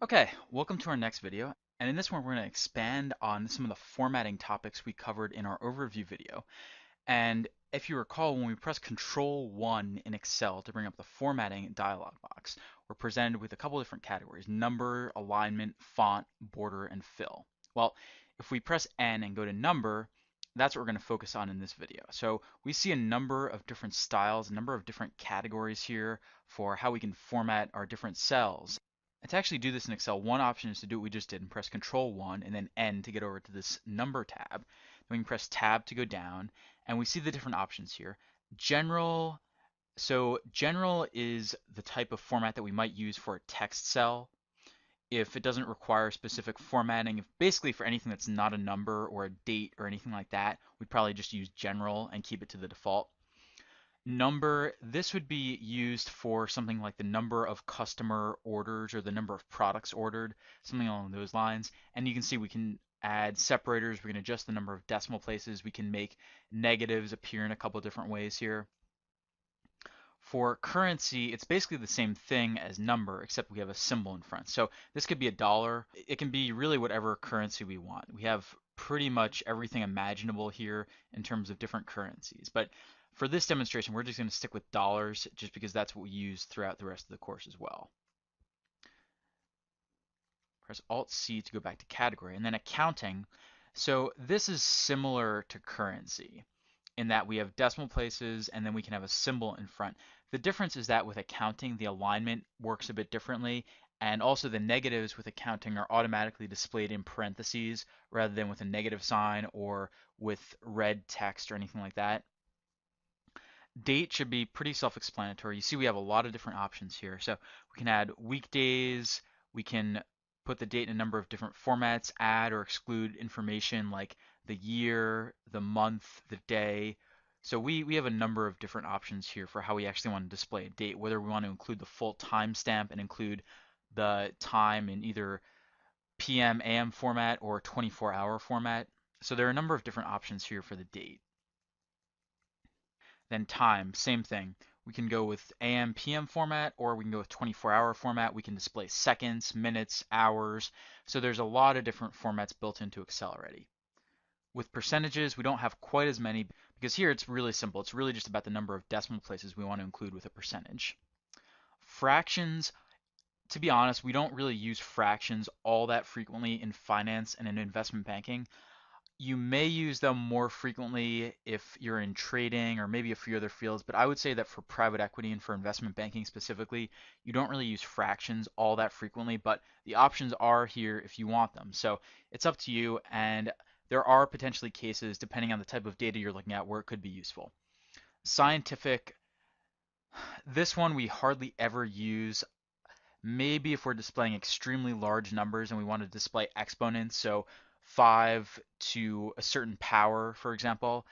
Okay, welcome to our next video. And in this one, we're going to expand on some of the formatting topics we covered in our overview video. And if you recall, when we press Control 1 in Excel to bring up the formatting dialog box, we're presented with a couple different categories: number, alignment, font, border, and fill. Well, if we press N and go to number, that's what we're going to focus on in this video. So we see a number of different styles, a number of different categories here for how we can format our different cells. And to actually do this in Excel, one option is to do what we just did and press Control 1 and then N to get over to this number tab. Then we can press Tab to go down, and we see the different options here. General, so general is the type of format that we might use for a text cell. If it doesn't require specific formatting, if basically for anything that's not a number or a date or anything like that, we'd probably just use general and keep it to the default. Number, this would be used for something like the number of customer orders or the number of products ordered, something along those lines. And you can see we can add separators, we can adjust the number of decimal places, we can make negatives appear in a couple different ways here. For currency, it's basically the same thing as number, except we have a symbol in front. So this could be a dollar. It can be really whatever currency we want. We have pretty much everything imaginable here in terms of different currencies. But for this demonstration, we're just going to stick with dollars just because that's what we use throughout the rest of the course as well. Press Alt-C to go back to category, and then accounting. So this is similar to currency in that we have decimal places and then we can have a symbol in front. The difference is that with accounting, the alignment works a bit differently, and also the negatives with accounting are automatically displayed in parentheses rather than with a negative sign or with red text or anything like that. Date should be pretty self-explanatory. You see we have a lot of different options here. So we can add weekdays, we can put the date in a number of different formats, add or exclude information like the year, the month, the day. So we have a number of different options here for how we actually want to display a date, whether we want to include the full timestamp and include the time in either PM, AM format or 24-hour format. So there are a number of different options here for the date. Then time, same thing. We can go with AM, PM format, or we can go with 24-hour format. We can display seconds, minutes, hours. So there's a lot of different formats built into Excel already. With percentages, we don't have quite as many because here it's really simple. It's really just about the number of decimal places we want to include with a percentage. Fractions, to be honest, we don't really use fractions all that frequently in finance and in investment banking. You may use them more frequently if you're in trading or maybe a few other fields, but I would say that for private equity and for investment banking specifically, you don't really use fractions all that frequently, but the options are here if you want them. So it's up to you, and there are potentially cases, depending on the type of data you're looking at, where it could be useful. Scientific, this one we hardly ever use. Maybe if we're displaying extremely large numbers and we want to display exponents, so 5 to a certain power, for example,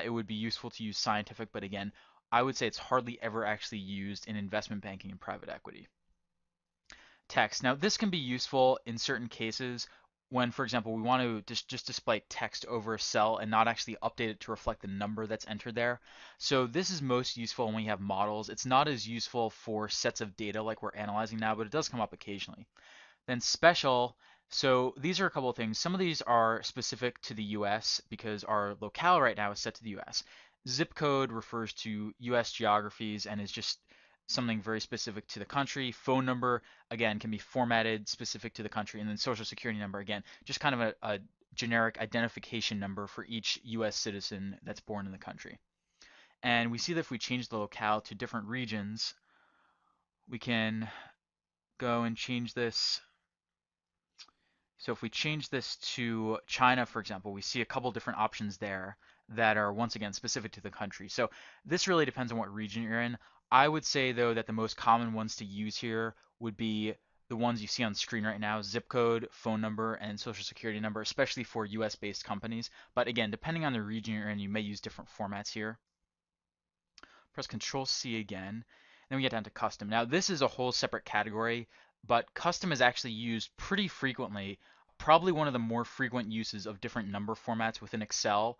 it would be useful to use scientific, but again, I would say it's hardly ever actually used in investment banking and private equity. Text. Now, this can be useful in certain cases when, for example, we want to just display text over a cell and not actually update it to reflect the number that's entered there. So this is most useful when we have models. It's not as useful for sets of data like we're analyzing now, but it does come up occasionally. Then special, so these are a couple of things. Some of these are specific to the US because our locale right now is set to the US. Zip code refers to US geographies and is just something very specific to the country. Phone number, again, can be formatted specific to the country. And then social security number, again, just kind of a generic identification number for each US citizen that's born in the country. And we see that if we change the locale to different regions, we can go and change this. So if we change this to China, for example, we see a couple different options there that are once again specific to the country. So this really depends on what region you're in. I would say though that the most common ones to use here would be the ones you see on screen right now: zip code, phone number, and social security number, especially for US based companies. But again, depending on the region you're in, you may use different formats here. Press Control C again. Then we get down to custom. Now this is a whole separate category, but custom is actually used pretty frequently, probably one of the more frequent uses of different number formats within Excel.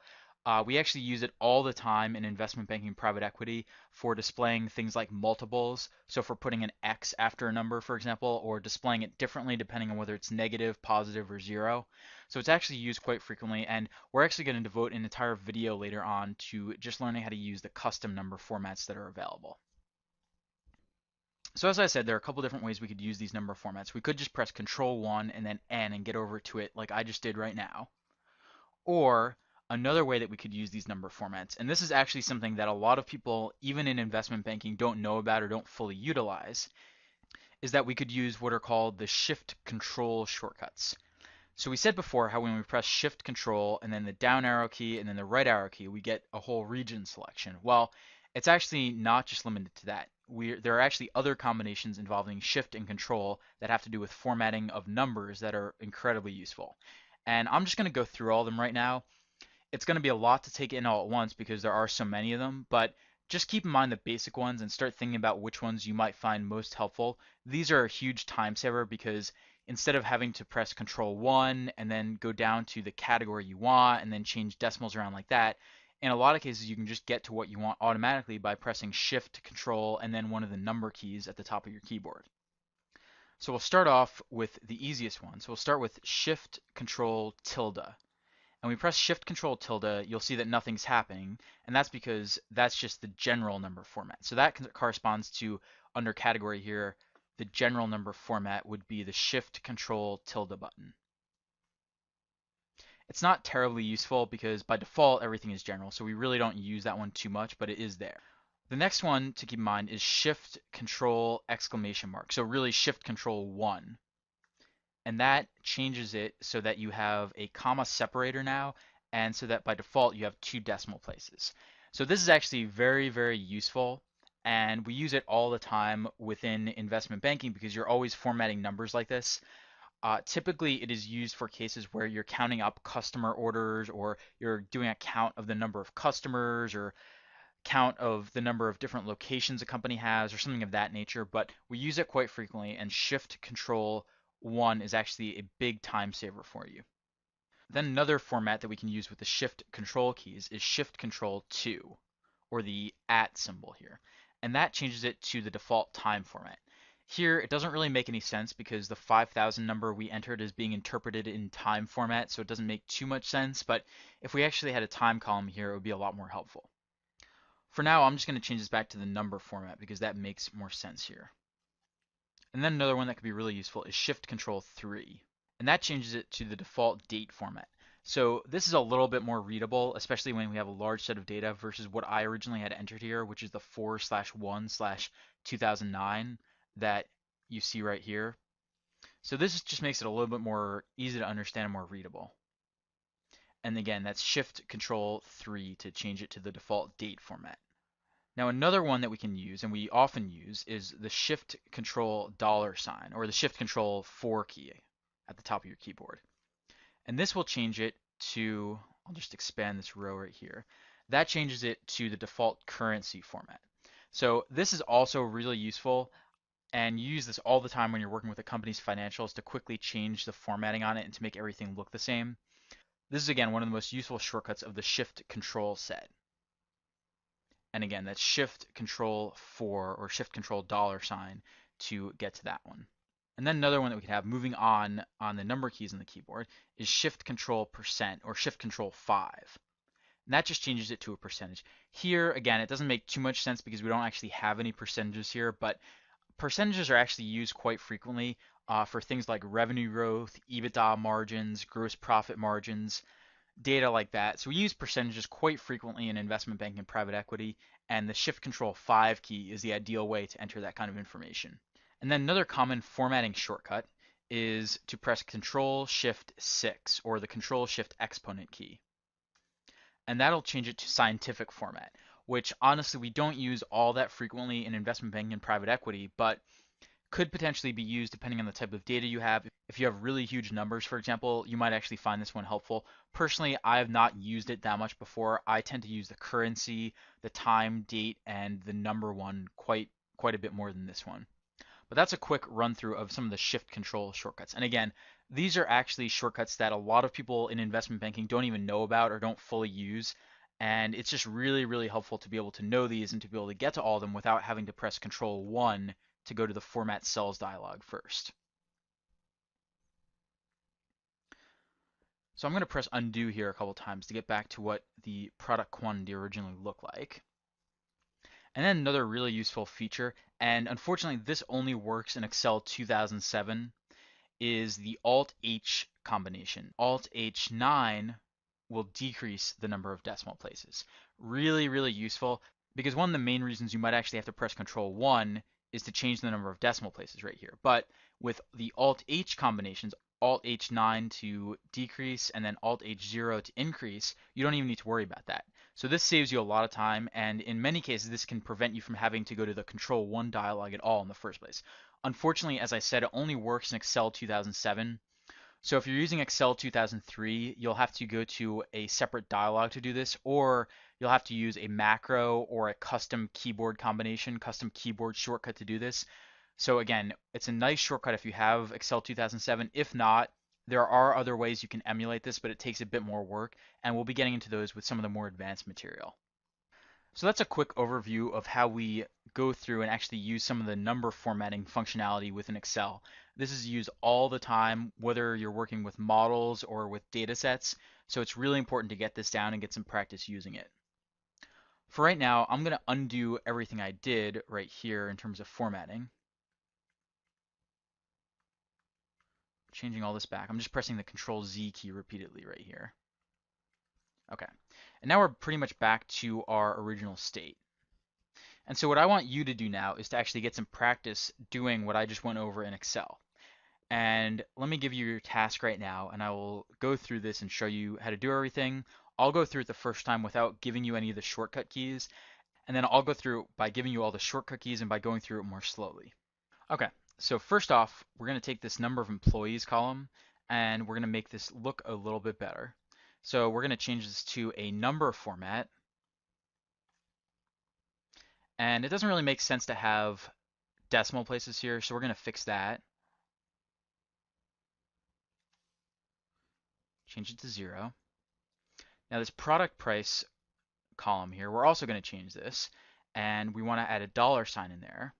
We actually use it all the time in investment banking private equity for displaying things like multiples. So for putting an X after a number, for example, or displaying it differently depending on whether it's negative, positive, or zero. So it's actually used quite frequently, and we're actually going to devote an entire video later on to just learning how to use the custom number formats that are available. So as I said, there are a couple different ways we could use these number formats. We could just press Control 1 and then N and get over to it like I just did right now. Or another way that we could use these number formats, and this is actually something that a lot of people, even in investment banking, don't know about or don't fully utilize, is that we could use what are called the Shift Control shortcuts. So we said before how when we press Shift Control and then the down arrow key and then the right arrow key, we get a whole region selection. Well, it's actually not just limited to that. There are actually other combinations involving Shift and Control that have to do with formatting of numbers that are incredibly useful. And I'm just going to go through all of them right now. It's going to be a lot to take in all at once because there are so many of them, but just keep in mind the basic ones and start thinking about which ones you might find most helpful. These are a huge time saver because instead of having to press Control 1 and then go down to the category you want and then change decimals around like that, in a lot of cases you can just get to what you want automatically by pressing Shift, Control, and then one of the number keys at the top of your keyboard. So we'll start off with the easiest one. So we'll start with Shift, Control, tilde, and we press Shift Control tilde, you'll see that nothing's happening, and that's because that's just the general number format. So that corresponds to, under category here, the general number format would be the Shift Control tilde button. It's not terribly useful because by default everything is general, so we really don't use that one too much, but it is there. The next one to keep in mind is Shift Control exclamation mark. So really Shift Control 1. And that changes it so that you have a comma separator now, and so that by default you have two decimal places. So this is actually very, very useful, and we use it all the time within investment banking because you're always formatting numbers like this. Typically, it is used for cases where you're counting up customer orders, or you're doing a count of the number of customers, or count of the number of different locations a company has, or something of that nature, but we use it quite frequently, and Shift Control 1 is actually a big time saver for you. Then another format that we can use with the Shift Control keys is Shift Control 2, or the @ symbol here, and that changes it to the default time format. Here, it doesn't really make any sense because the 5,000 number we entered is being interpreted in time format, so it doesn't make too much sense, but if we actually had a time column here, it would be a lot more helpful. For now, I'm just going to change this back to the number format because that makes more sense here. And then another one that could be really useful is Shift Control 3, and that changes it to the default date format. So this is a little bit more readable, especially when we have a large set of data versus what I originally had entered here, which is the 4/1/2009 that you see right here. So this just makes it a little bit more easy to understand and more readable. And again, that's Shift Control 3 to change it to the default date format. Now another one that we can use, and we often use, is the Shift Control $, or the Shift Control 4 key at the top of your keyboard. And this will change it to, I'll just expand this row right here. That changes it to the default currency format. So this is also really useful, and you use this all the time when you're working with a company's financials to quickly change the formatting on it and to make everything look the same. This is again one of the most useful shortcuts of the Shift Control set. And again, that's Shift Control 4 or Shift Control $, to get to that one. And then another one that we could have moving on the number keys on the keyboard is Shift Control % or Shift Control 5. And that just changes it to a percentage. Here, again, it doesn't make too much sense because we don't actually have any percentages here, but percentages are actually used quite frequently for things like revenue growth, EBITDA margins, gross profit margins, data like that. So we use percentages quite frequently in investment banking and private equity, and the Shift Control 5 key is the ideal way to enter that kind of information. And then another common formatting shortcut is to press Control Shift 6 or the Control Shift exponent key. And that'll change it to scientific format, which honestly we don't use all that frequently in investment banking and private equity, but could potentially be used depending on the type of data you have. If you have really huge numbers, for example, you might actually find this one helpful. Personally, I have not used it that much before. I tend to use the currency, the time, date, and the number one quite a bit more than this one. But that's a quick run through of some of the shift control shortcuts. And again, these are actually shortcuts that a lot of people in investment banking don't even know about or don't fully use. And it's just really, really helpful to be able to know these and to be able to get to all of them without having to press Control 1 to go to the Format Cells dialog first. So I'm going to press undo here a couple times to get back to what the product quantity originally looked like. And then another really useful feature, and unfortunately this only works in Excel 2007, is the Alt-H combination. Alt-H9 will decrease the number of decimal places. Really, really useful, because one of the main reasons you might actually have to press Control 1 is to change the number of decimal places right here. But with the Alt-H combinations, Alt-H9 to decrease and then Alt-H0 to increase, you don't even need to worry about that. So this saves you a lot of time, and in many cases this can prevent you from having to go to the Control 1 dialog at all in the first place. Unfortunately, as I said, it only works in Excel 2007. So if you're using Excel 2003, you'll have to go to a separate dialog to do this, or you'll have to use a macro or a custom keyboard combination, custom keyboard shortcut to do this. So again, it's a nice shortcut if you have Excel 2007. If not, there are other ways you can emulate this, but it takes a bit more work, and we'll be getting into those with some of the more advanced material. So that's a quick overview of how we go through and actually use some of the number formatting functionality within Excel. This is used all the time, whether you're working with models or with data sets. So it's really important to get this down and get some practice using it. For right now, I'm going to undo everything I did right here in terms of formatting. Changing all this back. I'm just pressing the Control Z key repeatedly right here. Okay. And now we're pretty much back to our original state. And so what I want you to do now is to actually get some practice doing what I just went over in Excel. And let me give you your task right now, and I will go through this and show you how to do everything. I'll go through it the first time without giving you any of the shortcut keys, and then I'll go through it by giving you all the shortcut keys and by going through it more slowly. Okay, so first off, we're going to take this number of employees column, and we're going to make this look a little bit better. So we're going to change this to a number format. And it doesn't really make sense to have decimal places here, so we're going to fix that. Change it to 0. Now this product price column here, we're also going to change this, and we want to add a $sign in there.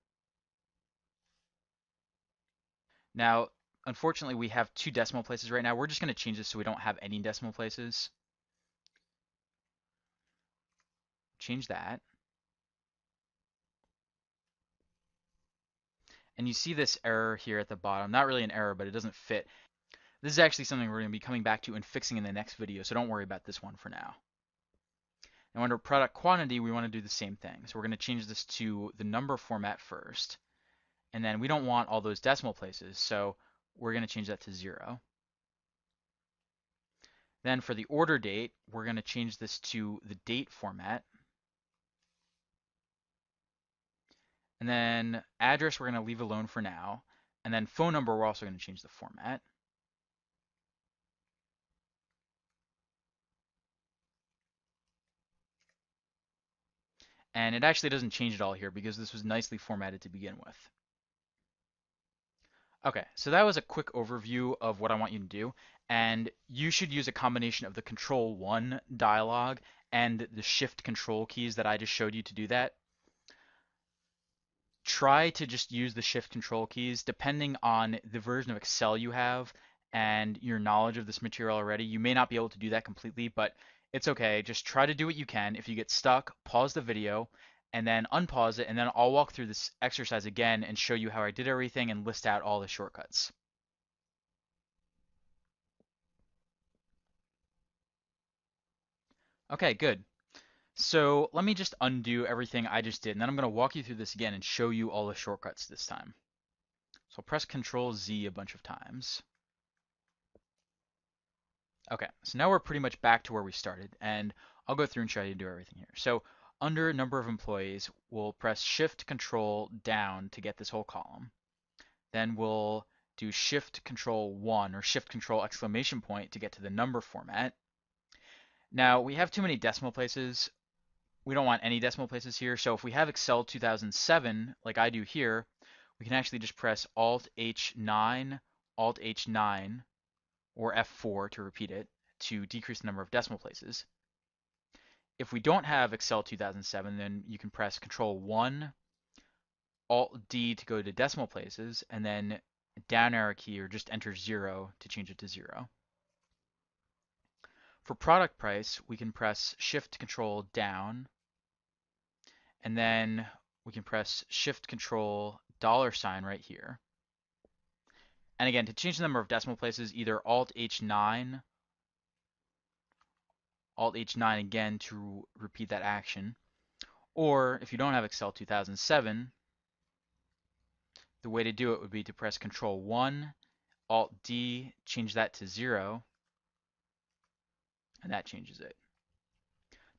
Now, unfortunately, we have 2 decimal places right now. We're just going to change this so we don't have any decimal places. Change that. And you see this error here at the bottom. Not really an error, but it doesn't fit. This is actually something we're going to be coming back to and fixing in the next video, so don't worry about this one for now. Now under product quantity, we want to do the same thing. So we're going to change this to the number format first. And then we don't want all those decimal places, so we're going to change that to 0. Then for the order date, we're going to change this to the date format. And then address, we're going to leave alone for now. And then phone number, we're also going to change the format. And it actually doesn't change it all here because this was nicely formatted to begin with. Okay, so that was a quick overview of what I want you to do, and you should use a combination of the Control 1 dialog and the Shift Control keys that I just showed you to do that. Try to just use the Shift Control keys depending on the version of Excel you have and your knowledge of this material already. You may not be able to do that completely, but it's okay. Just try to do what you can. If you get stuck, pause the video and then unpause it, and then I'll walk through this exercise again and show you how I did everything and list out all the shortcuts. Okay, good. So let me just undo everything I just did, and then I'm going to walk you through this again and show you all the shortcuts this time. So I'll press Control Z a bunch of times. Okay, so now we're pretty much back to where we started, and I'll go through and show you to do everything here. So under number of employees, we'll press Shift Control down to get this whole column. Then we'll do Shift Control 1 or Shift Control exclamation point to get to the number format. Now we have too many decimal places. We don't want any decimal places here. So if we have Excel 2007, like I do here, we can actually just press Alt H9, Alt H9, or F4 to repeat it, to decrease the number of decimal places. If we don't have Excel 2007, then you can press Control 1, Alt D to go to decimal places, and then down arrow key or just enter 0 to change it to 0. For product price, we can press Shift Control down, and then we can press Shift Control $sign right here. And again, to change the number of decimal places, either Alt H9, Alt H9 again to repeat that action. Or if you don't have Excel 2007, the way to do it would be to press Control 1, Alt D, change that to 0, and that changes it.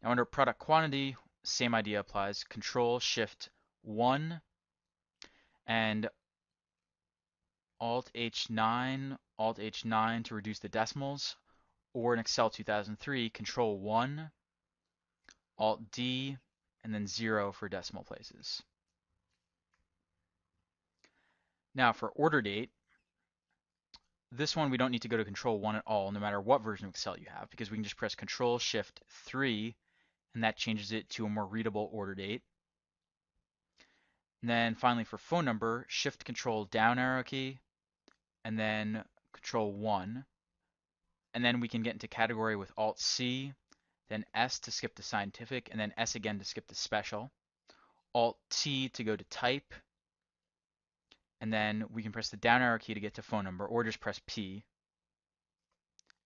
Now under product quantity, same idea applies. Control Shift 1 and Alt H9, Alt H9 to reduce the decimals, or in Excel 2003, Control 1, Alt D, and then 0 for decimal places. Now for order date, this one we don't need to go to Control 1 at all, no matter what version of Excel you have, because we can just press Control Shift 3, and that changes it to a more readable order date. And then finally for phone number, Shift Control down arrow key, and then Control 1. And then we can get into category with Alt C, then S to skip to scientific, and then S again to skip to special. Alt T to go to type, and then we can press the down arrow key to get to phone number, or just press P,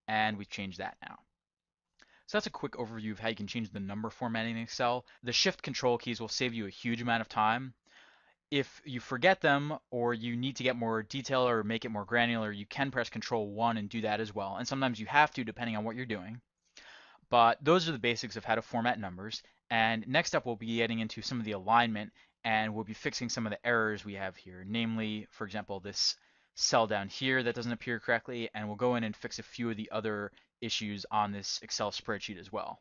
and we've changed that now. So that's a quick overview of how you can change the number formatting in Excel. The Shift Control keys will save you a huge amount of time. If you forget them or you need to get more detail or make it more granular, you can press Control 1 and do that as well. And sometimes you have to, depending on what you're doing. But those are the basics of how to format numbers. And next up, we'll be getting into some of the alignment, and we'll be fixing some of the errors we have here. Namely, for example, this cell down here that doesn't appear correctly, and we'll go in and fix a few of the other issues on this Excel spreadsheet as well.